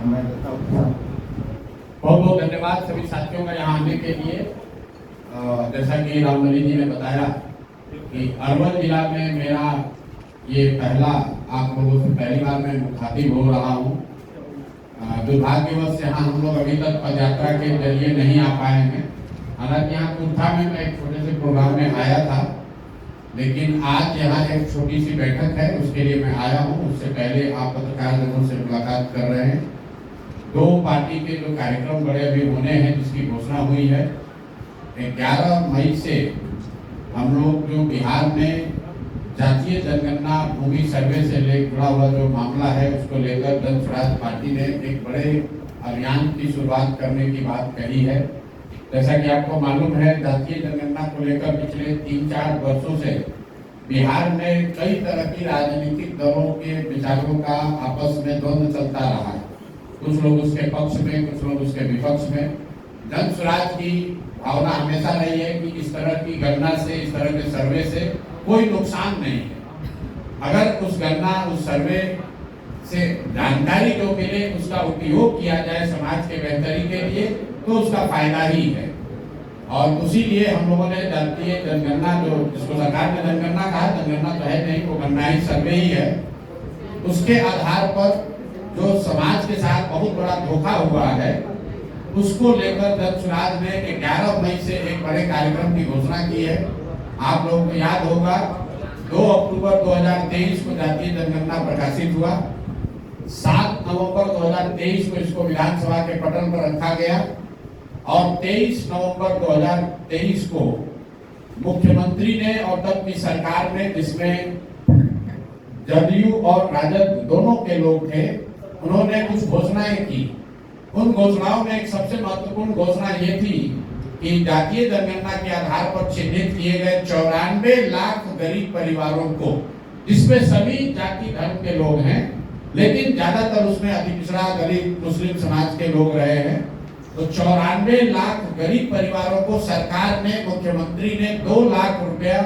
मैं देता हूँ। बहुत बहुत धन्यवाद सभी साथियों का यहाँ आने के लिए। जैसा कि रामबली जी ने बताया कि अरवल जिला में मेरा ये पहला, आप लोगों से पहली बार मैं मुखातिब हो रहा हूँ। दुर्भाग्यवश यहाँ हम लोग अभी तक पदयात्रा के जरिए नहीं आ पाए हैं। हालांकि यहाँ कुर्था में मैं एक छोटे से प्रोग्राम में आया था, लेकिन आज यहाँ एक छोटी सी बैठक है, उसके लिए मैं आया हूँ। उससे पहले आप पत्रकार जगहों से मुलाकात कर रहे हैं। दो पार्टी के जो कार्यक्रम बड़े अभी होने हैं, जिसकी घोषणा हुई है 11 मई से, हम लोग जो बिहार में जातीय जनगणना भूमि सर्वे से जुड़ा हुआ जो मामला है, उसको लेकर जन स्वराज पार्टी ने एक बड़े अभियान की शुरुआत करने की बात कही है। जैसा कि आपको मालूम है, जातीय जनगणना को लेकर पिछले 3-4 वर्षों से बिहार में कई तरह की राजनीतिक दलों के विचारों का आपस में द्वंद्व चलता रहा है। कुछ लोग उसके पक्ष में, कुछ लोग उसके विपक्ष में। जन स्वराज की भावना हमेशा रही है कि इस तरह की गणना से, इस तरह के सर्वे से कोई नुकसान नहीं है। अगर उस गणना, उस सर्वे से जानकारी जो मिले, उसका उपयोग किया जाए समाज के बेहतरी के लिए, तो उसका फायदा ही है। और उसी लिए हम लोगों ने जातीय जनगणना, जो जिसको सरकार ने जनगणना कहा, जनगणना तो है नहीं, वो गणना ही सर्वे ही है, उसके आधार पर जो समाज के साथ बहुत बड़ा धोखा हुआ है, उसको लेकर जन स्वराज ने 11 मई से एक बड़े कार्यक्रम की घोषणा की है। आप लोगों को याद होगा, 2 अक्टूबर 2023 को जातीय जनगणना प्रकाशित हुआ। 7 नवंबर 2023 को इसको विधानसभा के पटल पर रखा गया और 23 नवंबर 2023 को मुख्यमंत्री ने और तब की सरकार ने, जिसमें जदयू और राजद दोनों के लोग थे, उन्होंने कुछ घोषणाएं की। उन घोषणाओं में एक सबसे महत्वपूर्ण घोषणा ये थी कि जातीय जनगणना के आधार पर चिन्हित किए गए 94 लाख गरीब परिवारों को, जिसमें सभी जाति धर्म के लोग हैं, लेकिन ज्यादातर उसमें अति पिछड़ा गरीब मुस्लिम समाज के लोग रहे हैं, तो 94 लाख गरीब परिवारों को सरकार ने, मुख्यमंत्री ने 2 लाख रुपया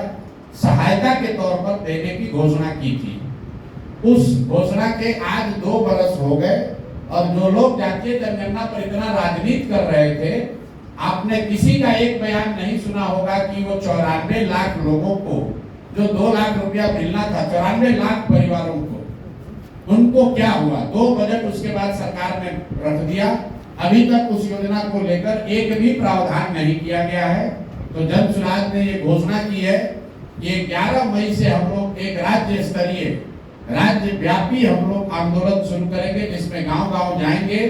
सहायता के तौर पर देने की घोषणा की थी। उस घोषणा के आज 2 बरस हो गए और जो लोग जातीय जनगणना पर इतना राजनीति कर रहे थे, आपने किसी का एक बयान नहीं सुना होगा कि वो 94 लाख लोगों को जो 2 लाख रुपया मिलना था, 94 लाख परिवारों को, उनको क्या हुआ। 2 बजट उसके बाद सरकार ने रख दिया, अभी तक उस योजना को लेकर एक भी प्रावधान नहीं किया गया है। तो जन स्वराज ने ये घोषणा की है कि 11 मई से हम लोग एक राज्य स्तरीय, राज्य व्यापी हम लोग आंदोलन शुरू करेंगे, जिसमें गांव-गांव जाएंगे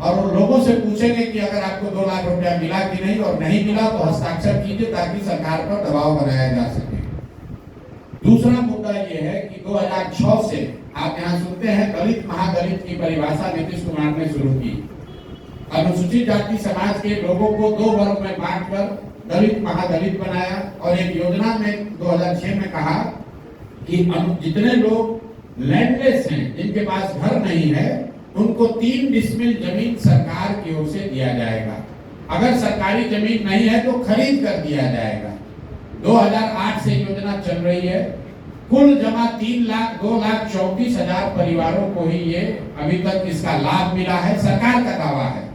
और उन लोगों से पूछेंगे कि अगर आपको 2 लाख रुपया मिला कि नहीं, और नहीं मिला तो हस्ताक्षर कीजिए ताकि सरकार पर दबाव बनाया जा सके। दूसरा मुद्दा ये है कि 2006 से आप यहाँ सुनते हैं दलित महादलित की परिभाषा नीतीश कुमार ने शुरू की। अनुसूचित जाति समाज के लोगों को 2 वर्ग में बांटकर दलित महादलित बनाया और एक योजना में 2006 में कहा कि जितने लोग लैंडलेस हैं, जिनके पास घर नहीं है, उनको 3 डिसमिल जमीन सरकार की ओर से दिया जाएगा। अगर सरकारी जमीन नहीं है तो खरीद कर दिया जाएगा। 2008 से योजना चल रही है। कुल जमा 3,02,34,000 परिवारों को ही ये अभी तक इसका लाभ मिला है, सरकार का दावा है।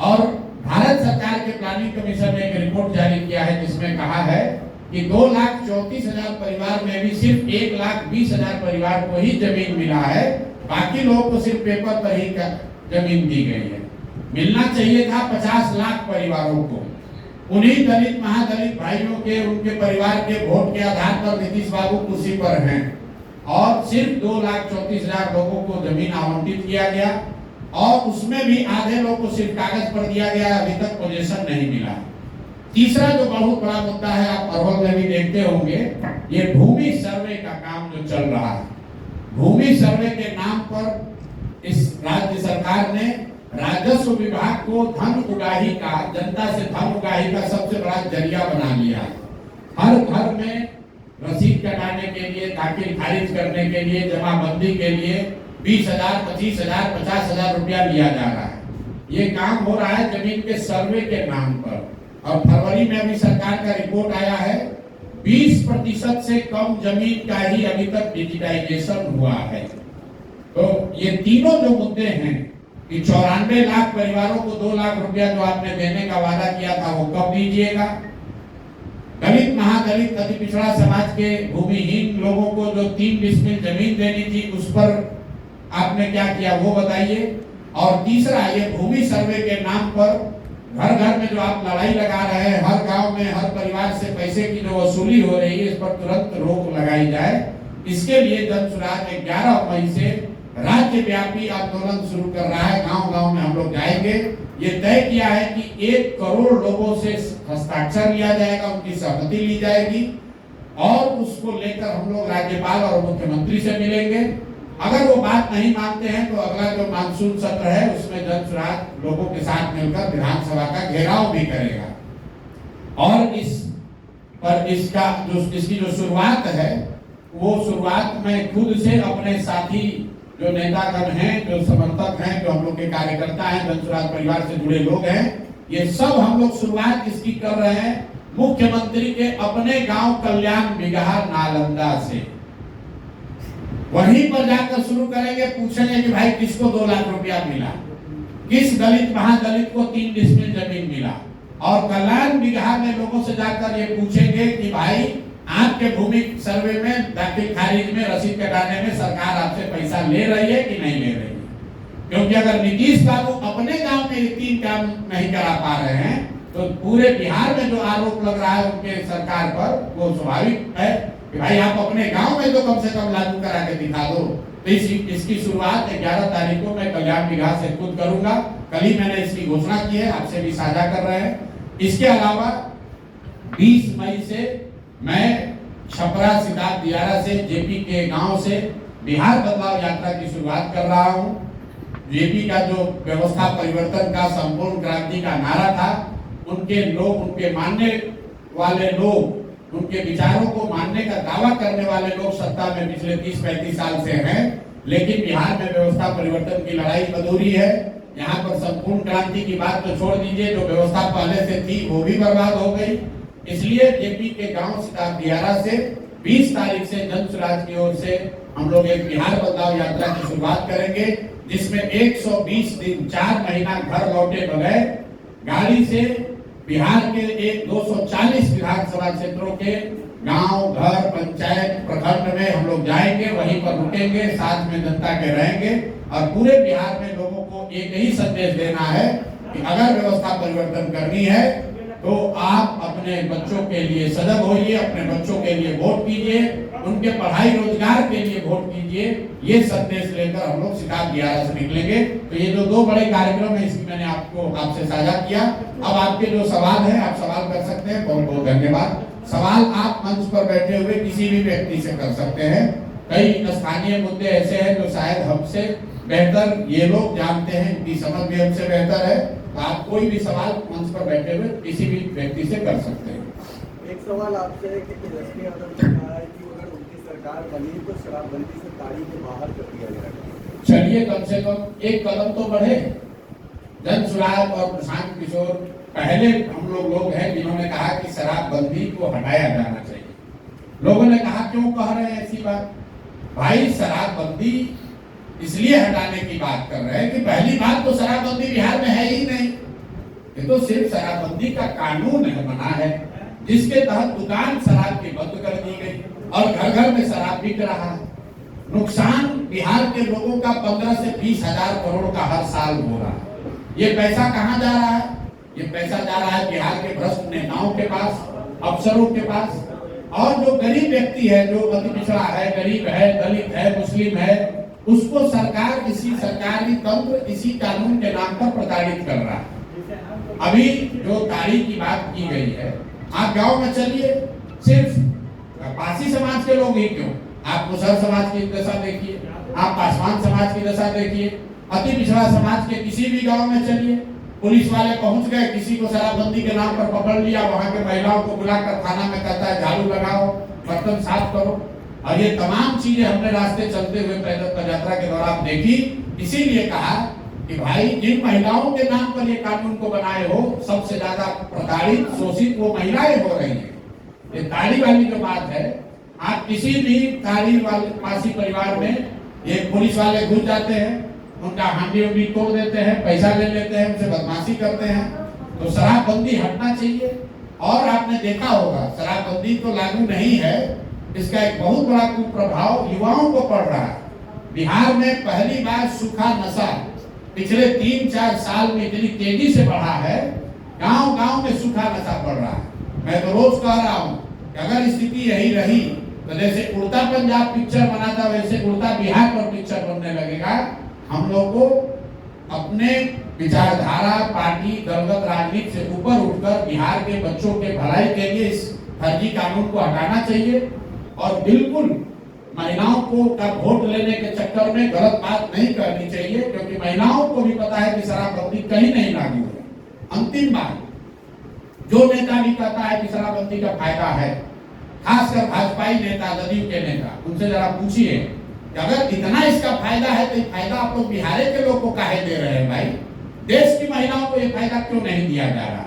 और भारत सरकार के प्लानिंग कमीशन ने एक रिपोर्ट जारी किया है, जिसमें कहा है कि 2,34,000 परिवार में भी सिर्फ 1,20,000 परिवार को ही जमीन मिला है, बाकी लोगों को सिर्फ पेपर पर ही जमीन दी गई है। मिलना चाहिए था 50 लाख परिवारों को। उन्हीं दलित महादलित भाइयों के, उनके परिवार के वोट के आधार पर नीतीश बाबू कुर्सी पर हैं और सिर्फ 2,34,000 लोगों को जमीन आवंटित किया गया और उसमें भी आधे लोगों को सिर्फ कागज पर दिया गया, अभी तक पोजीशन नहीं मिला। तीसरा जो बहुत बड़ा मुद्दा है, आप अरवल में भी देखते होंगे, ये भूमि सर्वे का काम जो चल रहा है। भूमि सर्वे के नाम पर इस राज्य सरकार ने राजस्व विभाग को धन उगाही का, जनता से धन उगाही का सबसे बड़ा जरिया बना लिया है। हर घर में रसीद कटाने के लिए, दाखिल खारिज करने के लिए, जमाबंदी के लिए 20,000, 25,000, 50,000 रुपया लिया जा रहा है। ये काम हो रहा है जमीन के सर्वे के नाम पर। और फरवरी में अभी सरकार का रिपोर्ट आया है, 20% से कम जमीन का ही अभी तक डिजिटाइजेशन हुआ है। तो ये तीनों जो मुद्दे हैं, कि 94 लाख परिवारों को 2 लाख रुपया जो आपने देने का वादा किया था वो कब दीजिएगा? दलित, महादलित, अति पिछड़ा समाज के भूमिहीन लोगों को जो 3 डिसमिल जमीन देनी थी उस पर आपने क्या किया वो बताइए। और तीसरा, ये भूमि सर्वे के नाम पर घर घर में जो आप लड़ाई लगा रहे हैं, हर गांव में हर परिवार से पैसे की जो वसूली हो रही है, इस पर तुरंत रोक लगाई जाए। इसके लिए जन सुराज 11 मई से राज्यव्यापी आंदोलन शुरू कर रहा है। गांव गांव में हम लोग जाएंगे। ये तय किया है कि 1 करोड़ लोगों से हस्ताक्षर लिया जाएगा, उनकी सहमति ली जाएगी और उसको लेकर हम लोग राज्यपाल और मुख्यमंत्री से मिलेंगे। अगर वो बात नहीं मानते हैं तो अगला जो मानसून सत्र है उसमें जन सुराज लोगों के साथ मिलकर विधानसभा का घेराव भी करेगा। और इस पर इसकी जो शुरुआत है वो शुरुआत में खुद से अपने साथी जो नेतागण हैं, जो समर्थक हैं, जो हम लोग के कार्यकर्ता हैं, जन सुराज परिवार से जुड़े लोग हैं, ये सब हम लोग शुरुआत इसकी कर रहे हैं मुख्यमंत्री के अपने गांव कल्याण बिगहा नालंदा से। वहीं पर जाकर शुरू करेंगे, पूछेंगे कि भाई किसको 2 लाख रुपया मिला, किस दलित महादलित को 3 डिसमिल जमीन मिला। और कल्याण बिगहा में लोगों से जाकर ये पूछेंगे कि भाई आपके भूमि सर्वे में दाखिल खारिज में रसीद कटाने में सरकार आपसे पैसा ले रही है कि नहीं ले रही है? क्योंकि अगर नीतीश बाबू अपने गांव में 3 काम नहीं करा पा रहे हैं तो पूरे बिहार में जो आरोप लग रहा है उनके सरकार पर वो स्वाभाविक है कि भाई आप अपने गांव में तो कम से कम लागू करा के दिखा दो। तो इसकी शुरुआत 11 तारीख को मैं कल्याण बिगहा से खुद करूंगा। कल ही मैंने इसकी घोषणा की है, आपसे भी साझा कर रहे हैं। इसके अलावा 20 मई से मैं छपरा, सिद्धार्थ दियारा से, जेपी के गांव से बिहार बदलाव यात्रा की शुरुआत कर रहा हूं। जेपी का जो व्यवस्था परिवर्तन का संपूर्ण क्रांति का नारा था, उनके लोग, उनके मानने वाले लोग, उनके विचारों को मानने का दावा करने वाले लोग सत्ता में पिछले 30-35 साल से हैं, लेकिन बिहार में व्यवस्था परिवर्तन की लड़ाई अधूरी है। यहाँ पर संपूर्ण क्रांति की बात तो छोड़ दीजिए, जो व्यवस्था पहले से थी वो भी बर्बाद हो गई। इसलिए जेपी के गांव सिद्धार्थ दियारा से 20 तारीख से जन सुराज की ओर से हम लोग एक बिहार बदलाव यात्रा की शुरुआत करेंगे, जिसमें 120 दिन 4 महीना घर लौटे बगैर गाड़ी से बिहार के 240 विधानसभा क्षेत्रों के गांव, घर, पंचायत, प्रखंड में हम लोग जाएंगे, वहीं पर रुकेंगे, साथ में जनता के रहेंगे और पूरे बिहार में लोगों को एक ही संदेश देना है कि अगर व्यवस्था परिवर्तन करनी है तो आप अपने बच्चों के लिए सजग होइए, अपने बच्चों के लिए वोट कीजिए, उनके पढ़ाई रोजगार के लिए वोट कीजिए। ये संदेश लेकर हम लोग सिद्धार्थ दियारा से निकलेंगे। तो ये जो 2 बड़े कार्यक्रम है इसकी मैंने आपसे साझा किया। अब आपके जो सवाल है आप सवाल कर सकते हैं। बहुत बहुत धन्यवाद। सवाल आप मंच पर बैठे हुए किसी भी व्यक्ति से कर सकते हैं। कई स्थानीय मुद्दे ऐसे हैं जो शायद हमसे बेहतर ये लोग जानते हैं, इनकी समझ भी हमसे बेहतर है। तो आप कोई भी सवाल मंच पर बैठे हुए किसी भी व्यक्ति से कर सकते हैं। एक सवाल आपसे है कि तेजस्वी यादव ने कहा है कि अगर उनकी सरकार बनी तो शराबबंदी से ताड़ी को बाहर कर दिया जाएगा। चलिए कम से कम एक कदम तो बढ़े। जन सुराज और प्रशांत किशोर पहले हम लोग हैं जिन्होंने कहा कि शराबबंदी को हटाया जाना चाहिए। लोगों ने कहा क्यों कह रहे हैं ऐसी बात? भाई शराबबंदी इसलिए हटाने की बात कर रहे हैं कि पहली बात तो शराबबंदी बिहार में है ही नहीं। ये तो सिर्फ शराबबंदी का कानून है, बना है, जिसके तहत दुकान शराब की बंद कर दी गई और घर घर में शराब बिक रहा है। नुकसान बिहार के लोगों का 15 से 20 हजार करोड़ का हर साल हो रहा है। ये पैसा कहाँ जा रहा है? ये पैसा जा रहा है बिहार के भ्रष्ट नेताओं के पास, अफसरों के पास। और जो गरीब व्यक्ति है, जो अति पिछड़ा है, गरीब है, दलित है, मुस्लिम है, उसको सरकार इसी सरकारी तंत्र इसी कानून के नाम पर प्रताड़ित कर रहा है। अभी जो तारीख की बात की गई है, आप गांव में चलिए, सिर्फ पासी समाज के लोग ही क्यों, आप मुसहर समाज की दशा देखिए, आप पासवान समाज की दशा देखिए, अति पिछड़ा समाज के किसी भी गांव में चलिए, पुलिस वाले पहुंच गए, किसी को शराबबंदी के नाम पर पकड़ लिया, वहां के महिलाओं को बुलाकर थाना में कहता है झाड़ू लगाओ, बर्तन साफ करो। और ये तमाम चीजें हमने रास्ते चलते हुए पैदल पद यात्रा के दौरान देखी। इसीलिए कहा कि भाई जिन महिलाओं के नाम पर ये कानून को बनाए हो, सबसे ज्यादा प्रताड़ित, शोषित वो महिलाएं हो रही हैं। ये ताड़ी वाली जो बात है, आप किसी भी ताड़ी वाले पासी परिवार में ये पुलिस वाले घुस जाते हैं, उनका हांडी उंडी तोड़ देते हैं, पैसा ले लेते हैं, उनसे बदमाशी करते हैं। तो शराबबंदी हटना चाहिए। और आपने देखा होगा शराबबंदी तो लागू नहीं है, इसका एक बहुत बड़ा कुप्रभाव युवाओं को पड़ रहा है। बिहार में पहली बार सूखा नशा पिछले 3-4 साल में इतनी तेजी से बढ़ा है, गांव-गांव में सूखा नशा बढ़ रहा है। मैं तो रोज कह रहा हूं कि अगर स्थिति यही रही तो जैसे उड़ता पंजाब पिक्चर बना था वैसे उड़ता बिहार पर पिक्चर बनने लगेगा। हम लोग को अपने विचारधारा, पार्टी, दलगत राजनीति से ऊपर उठकर बिहार के बच्चों के भलाई के लिए इस फर्जी कानून को हटाना चाहिए। और बिल्कुल महिलाओं को का वोट लेने के चक्कर में गलत बात नहीं करनी चाहिए, क्योंकि महिलाओं को भी पता है कि शराबबंदी कहीं नहीं लागू है। अंतिम बात, जो नेता भी कहता है कि शराबबंदी का फायदा है, खासकर भाजपाई नेता, जदयू के नेता, उनसे जरा पूछिए कि अगर इतना इसका फायदा है तो फायदा आप लोग बिहार के लोग को काहे दे रहे हैं भाई? देश की महिलाओं को ये फायदा क्यों नहीं दिया जा रहा?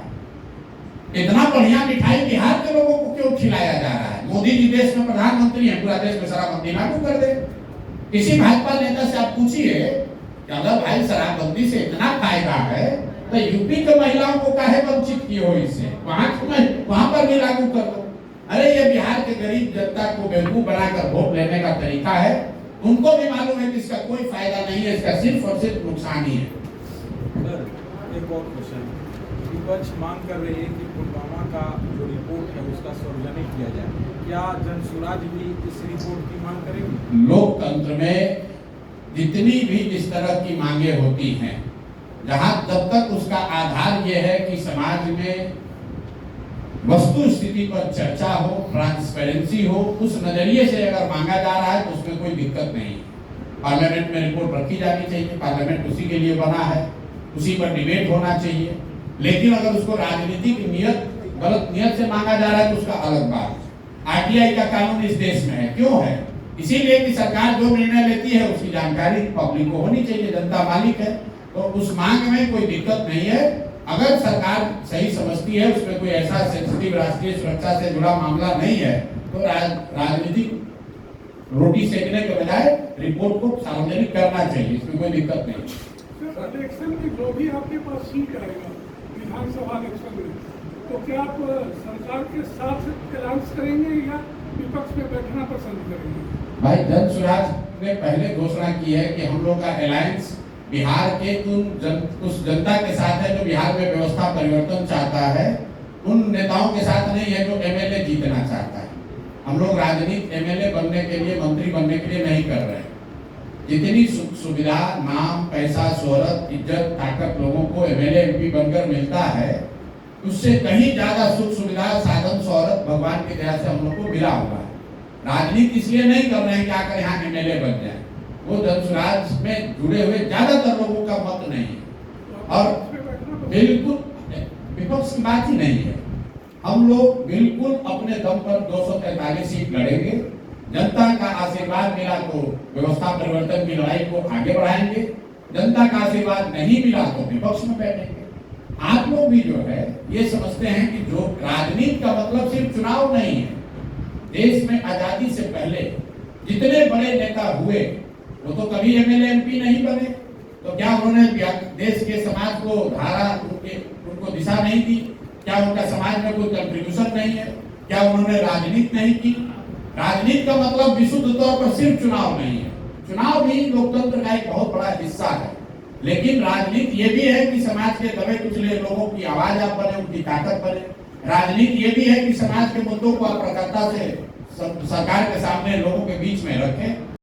इतना बढ़िया मिठाई बिहार के लोगों को क्यों खिलाया जा रहा है? मोदी जी देश में प्रधानमंत्री हैं, पूरा देश में शराबबंदी लागू कर दे। किसी भाजपा नेता से आप पूछिए कि अगर भाई शराबबंदी से इतना फायदा है तो यूपी के महिलाओं को काहे वंचित किए हो इससे? वहां पर भी लागू कर दो। अरे ये बिहार के गरीब जनता को बेवकूफ बनाकर वोट लेने का तरीका है। उनको भी मालूम है कि इसका कोई फायदा नहीं है, इसका सिर्फ और सिर्फ नुकसान ही है। सर, एक और क्वेश्चन, विपक्ष मांग कर रही है कि पुलवामा का जो रिपोर्ट है उसका सार्वजनिक किया जाए। क्या जनसुराज भी इस रिपोर्ट की मांग करेगी? लोकतंत्र में जितनी भी इस तरह की मांगे होती हैं, जहां जब तक उसका आधार यह है कि समाज में वस्तु स्थिति पर चर्चा हो, ट्रांसपेरेंसी हो, उस नजरिए से अगर मांगा जा रहा है तो उसमें कोई दिक्कत नहीं है। पार्लियामेंट में रिपोर्ट रखी जानी चाहिए, पार्लियामेंट उसी के लिए बना है, उसी पर डिबेट होना चाहिए। लेकिन अगर उसको राजनीतिक नियत, गलत नियत से मांगा जा रहा है तो उसका अलग बात है। आरटीआई का कानून इस देश में है, क्यों है? इसीलिए कि सरकार जो निर्णय लेती है उसकी जानकारी पब्लिक को होनी चाहिए, जनता मालिक है। तो उस मांग में कोई दिक्कत नहीं है। अगर सरकार सही समझती है उसमें कोई ऐसा सेंसिटिव राष्ट्रीय सुरक्षा से जुड़ा मामला नहीं है तो राजनीतिक रोटी सेकने के बजाय रिपोर्ट को सार्वजनिक करना चाहिए, इसमें कोई दिक्कत नहीं। इलेक्शन में जो भी आपके पास सीट आएगा विधानसभा इलेक्शन में, तो क्या आप सरकार के साथ अलायंस करेंगे या विपक्ष में बैठना पसंद करेंगे? भाई, जनसुराज ने पहले घोषणा की है कि हम लोग का अलायंस बिहार के उस जनता के साथ है जो बिहार में व्यवस्था परिवर्तन चाहता है, उन नेताओं के साथ नहीं है जो एमएलए जीतना चाहता है। हम लोग राजनीति एमएलए बनने के लिए, मंत्री बनने के लिए नहीं कर रहे हैं। जितनी सुख सुविधा, नाम, पैसा, शोहरत, इज्जत, ताकत लोगों को एमएलए एमपी बनकर मिलता है, उससे कहीं ज्यादा सुख सुविधा, साधन, शोहरत भगवान की दया से हम लोग को मिला हुआ है। राजनीति इसलिए नहीं कर रहे हैं कि आकर यहाँ एमएलए बन जाए। वो जनसुराज में जुड़े हुए ज्यादातर लोगों का मत नहीं है। और बिल्कुल विपक्ष की बात ही नहीं है। हम लोग बिल्कुल अपने दम पर 243 सीट लड़ेंगे। जनता का आशीर्वाद मिला तो व्यवस्था परिवर्तन की लड़ाई को आगे बढ़ाएंगे, जनता का आशीर्वाद नहीं मिला तो विपक्ष में बैठेंगे। आप लोग भी जो है ये समझते हैं कि जो राजनीति का मतलब सिर्फ चुनाव नहीं है। देश में आजादी से पहले जितने बड़े नेता हुए वो तो कभी एमएलए एमपी नहीं बने, तो क्या उन्होंने देश के समाज को धारा, उनको दिशा नहीं दी? क्या उनका समाज में कोई कंट्रीब्यूशन नहीं है? क्या उन्होंने राजनीति नहीं की? राजनीति का मतलब विशुद्ध तौर पर सिर्फ चुनाव नहीं है। चुनाव भी लोकतंत्र का एक बहुत बड़ा हिस्सा है, लेकिन राजनीति ये भी है कि समाज के दबे कुचले लोगों की आवाज आप बने, उनकी ताकत बने। राजनीति ये भी है कि समाज के मुद्दों को आप प्रखरता से सरकार के सामने, लोगों के बीच में रखें।